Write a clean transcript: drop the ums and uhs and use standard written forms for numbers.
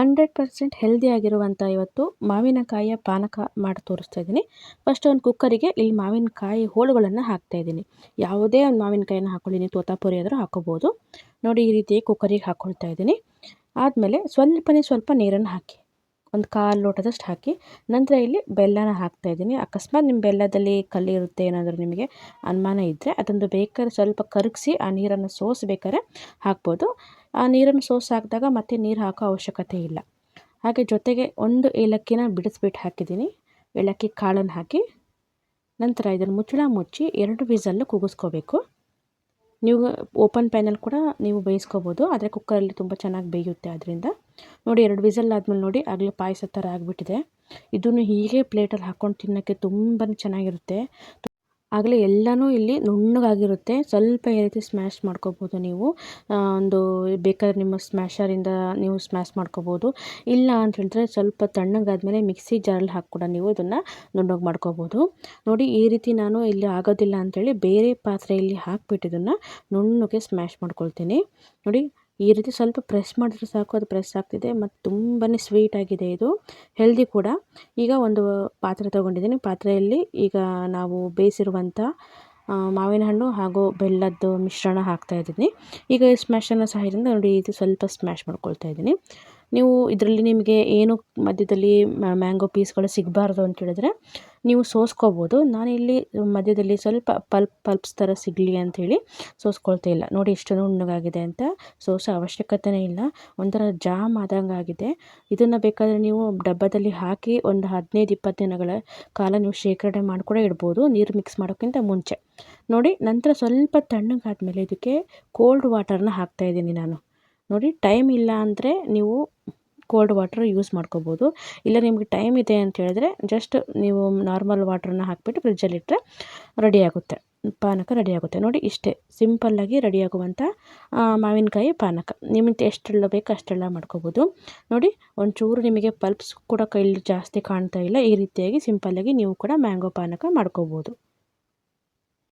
100% healthy ಆಗಿರುವಂಥ ಇವತ್ತು ಮಾವಿನಕಾಯಿಯ ಪಾನಕ ಮಾಡಿ ತೋರಿಸ್ತಾ ಇದ್ದೀನಿ. ಫಸ್ಟ್ ಒಂದು ಕುಕ್ಕರಿಗೆ ಇಲ್ಲಿ ಮಾವಿನಕಾಯಿ ಹೋಳುಗಳನ್ನು ಹಾಕ್ತಾ ಇದ್ದೀನಿ. ಯಾವುದೇ ಒಂದು ಮಾವಿನಕಾಯಿನ ಹಾಕೊಳ್ಳಿ, ನೀವು ತೋತಾಪುರಿ ಆದರೂ ಹಾಕೋಬೋದು. ನೋಡಿ, ಈ ರೀತಿ ಕುಕ್ಕರಿಗೆ ಹಾಕ್ಕೊಳ್ತಾ ಇದ್ದೀನಿ. ಆದಮೇಲೆ ಸ್ವಲ್ಪ ನೀರನ್ನು ಹಾಕಿ, ಒಂದು 1/4 ಲೋಟದಷ್ಟು ಹಾಕಿ, ನಂತರ ಇಲ್ಲಿ ಬೆಲ್ಲನ ಹಾಕ್ತಾ ಇದ್ದೀನಿ. ಅಕಸ್ಮಾತ್ ನಿಮ್ಮ ಬೆಲ್ಲದಲ್ಲಿ ಕಲ್ಲಿರುತ್ತೆ ಏನಾದರೂ ನಿಮಗೆ ಅನುಮಾನ ಇದ್ದರೆ ಅದೊಂದು ಬೇಕಾದ್ರೆ ಸ್ವಲ್ಪ ಕರಗಿಸಿ ಆ ನೀರನ್ನು ಸೋಸಬೇಕಾದ್ರೆ ಹಾಕ್ಬೋದು. ಆ ನೀರನ್ನು ಹಾಕಿದಾಗ ಮತ್ತೆ ನೀರು ಹಾಕೋ ಅವಶ್ಯಕತೆ ಇಲ್ಲ. ಹಾಗೆ ಜೊತೆಗೆ ಒಂದು ಏಲಕ್ಕಿನ ಬಿಡಿಸ್ಬಿಟ್ಟು ಹಾಕಿದ್ದೀನಿ. ಏಲಕ್ಕಿ ಕಾಳನ್ನು ಹಾಕಿ ನಂತರ ಇದನ್ನು ಮುಚ್ಚಳ ಮುಚ್ಚಿ 2 ವಿಸಲ್ಲು ಕೂಗಿಸ್ಕೋಬೇಕು. ನೀವು ಓಪನ್ ಪ್ಯಾನಲ್ಲಿ ಕೂಡ ನೀವು ಬೇಯಿಸ್ಕೋಬೋದು, ಆದರೆ ಕುಕ್ಕರಲ್ಲಿ ತುಂಬ ಚೆನ್ನಾಗಿ ಬೇಯುತ್ತೆ. ಅದರಿಂದ ನೋಡಿ, 2 ವಿಸಲ್ ಆದಮೇಲೆ ನೋಡಿ ಆಗಲೇ ಪಾಯಸ ಥರ ಆಗಿಬಿಟ್ಟಿದೆ. ಇದನ್ನು ಹೀಗೆ ಪ್ಲೇಟಲ್ಲಿ ಹಾಕ್ಕೊಂಡು ತಿನ್ನೋಕ್ಕೆ ತುಂಬಾ ಚೆನ್ನಾಗಿರುತ್ತೆ. ಆಗಲೇ ಎಲ್ಲನೂ ಇಲ್ಲಿ ನುಣ್ಣಗಾಗಿರುತ್ತೆ. ಸ್ವಲ್ಪ ಈ ರೀತಿ ಸ್ಮ್ಯಾಶ್ ಮಾಡ್ಕೋಬೋದು ನೀವು. ಒಂದು ಬೇಕಾದ್ರೆ ನಿಮ್ಮ ಸ್ಮ್ಯಾಶರಿಂದ ನೀವು ಸ್ಮ್ಯಾಶ್ ಮಾಡ್ಕೋಬೋದು. ಇಲ್ಲ ಅಂತ ಹೇಳಿದ್ರೆ ಸ್ವಲ್ಪ ತಣ್ಣಗಾದ್ಮೇಲೆ ಮಿಕ್ಸಿ ಜಾರಲ್ಲಿ ಹಾಕಿ ಕೂಡ ನೀವು ಇದನ್ನು ನುಣ್ಣಗೆ ಮಾಡ್ಕೋಬೋದು. ನೋಡಿ, ಈ ರೀತಿ ನಾನು ಇಲ್ಲಿ ಆಗೋದಿಲ್ಲ ಅಂಥೇಳಿ ಬೇರೆ ಪಾತ್ರೆಯಲ್ಲಿ ಹಾಕಿಬಿಟ್ಟು ಇದನ್ನು ನುಣ್ಣಗೆ ಸ್ಮ್ಯಾಶ್ ಮಾಡ್ಕೊಳ್ತೀನಿ. ನೋಡಿ, ಈ ರೀತಿ ಸ್ವಲ್ಪ ಪ್ರೆಸ್ ಮಾಡಿದ್ರೆ ಸಾಕು, ಅದು ಪ್ರೆಸ್ ಆಗ್ತಿದೆ ಮತ್ತು ತುಂಬಾ ಸ್ವೀಟಾಗಿದೆ. ಇದು ಹೆಲ್ದಿ ಕೂಡ. ಈಗ ಒಂದು ಪಾತ್ರೆ ತೊಗೊಂಡಿದ್ದೀನಿ. ಪಾತ್ರೆಯಲ್ಲಿ ಈಗ ನಾವು ಬೇಯಿಸಿರುವಂಥ ಮಾವಿನ ಹಣ್ಣು ಹಾಗೂ ಬೆಲ್ಲದ್ದು ಮಿಶ್ರಣ ಹಾಕ್ತಾ ಇದ್ದೀನಿ. ಈಗ ಈ ಸ್ಮ್ಯಾಶನ್ನು ಸಹಾಯದಿಂದ ನೋಡಿ ಇದು ಸ್ವಲ್ಪ ಸ್ಮ್ಯಾಶ್ ಮಾಡ್ಕೊಳ್ತಾ ಇದ್ದೀನಿ. ನೀವು ಇದರಲ್ಲಿ ನಿಮಗೆ ಏನು ಮಧ್ಯದಲ್ಲಿ ಮ್ಯಾಂಗೋ ಪೀಸ್ಗಳು ಸಿಗಬಾರ್ದು ಅಂತ ಹೇಳಿದ್ರೆ ನೀವು ಸೋಸ್ಕೋಬೋದು. ನಾನಿಲ್ಲಿ ಮಧ್ಯದಲ್ಲಿ ಸ್ವಲ್ಪ ಪಲ್ಪ್ಸ್ ಥರ ಸಿಗಲಿ ಅಂಥೇಳಿ ಸೋಸ್ಕೊಳ್ತಾ ಇಲ್ಲ. ನೋಡಿ ಎಷ್ಟು ನುಣ್ಣಗಾಗಿದೆ ಅಂತ. ಸೋಸೋ ಅವಶ್ಯಕತೆಯೇ ಇಲ್ಲ. ಒಂಥರ ಜಾಮ್ ಆದಂಗೆ ಆಗಿದೆ. ಇದನ್ನು ಬೇಕಾದರೆ ನೀವು ಡಬ್ಬದಲ್ಲಿ ಹಾಕಿ ಒಂದು 15-20 ದಿನಗಳ ಕಾಲ ನೀವು ಶೇಖರಣೆ ಮಾಡಿ ಕೂಡ ಇಡ್ಬೋದು, ನೀರು ಮಿಕ್ಸ್ ಮಾಡೋಕ್ಕಿಂತ ಮುಂಚೆ. ನೋಡಿ, ನಂತರ ಸ್ವಲ್ಪ ತಣ್ಣಗಾದ್ಮೇಲೆ ಇದಕ್ಕೆ ಕೋಲ್ಡ್ ವಾಟರ್ನ ಹಾಕ್ತಾಯಿದ್ದೀನಿ ನಾನು. ನೋಡಿ, ಟೈಮ್ ಇಲ್ಲ ಅಂದರೆ ನೀವು ಕೋಲ್ಡ್ ವಾಟರ್ ಯೂಸ್ ಮಾಡ್ಕೋಬೋದು. ಇಲ್ಲ ನಿಮಗೆ ಟೈಮ್ ಇದೆ ಅಂತ ಹೇಳಿದ್ರೆ ಜಸ್ಟ್ ನೀವು ನಾರ್ಮಲ್ ವಾಟ್ರನ್ನ ಹಾಕಿಬಿಟ್ಟು ಫ್ರಿಜ್ಜಲ್ಲಿಟ್ಟರೆ ರೆಡಿಯಾಗುತ್ತೆ, ಪಾನಕ ರೆಡಿಯಾಗುತ್ತೆ. ನೋಡಿ, ಇಷ್ಟೇ ಸಿಂಪಲ್ಲಾಗಿ ರೆಡಿಯಾಗುವಂಥ ಮಾವಿನಕಾಯಿ ಪಾನಕ. ನಿಮಗೆ ಎಷ್ಟೆಲ್ಲ ಬೇಕು ಅಷ್ಟೆಲ್ಲ ಮಾಡ್ಕೋಬೋದು. ನೋಡಿ, ಒಂಚೂರು ನಿಮಗೆ ಪಲ್ಪ್ಸ್ ಕೂಡ ಕೈಲಿ ಜಾಸ್ತಿ ಕಾಣ್ತಾ ಇಲ್ಲ. ಈ ರೀತಿಯಾಗಿ ಸಿಂಪಲ್ಲಾಗಿ ನೀವು ಕೂಡ ಮ್ಯಾಂಗೋ ಪಾನಕ ಮಾಡ್ಕೋಬೋದು.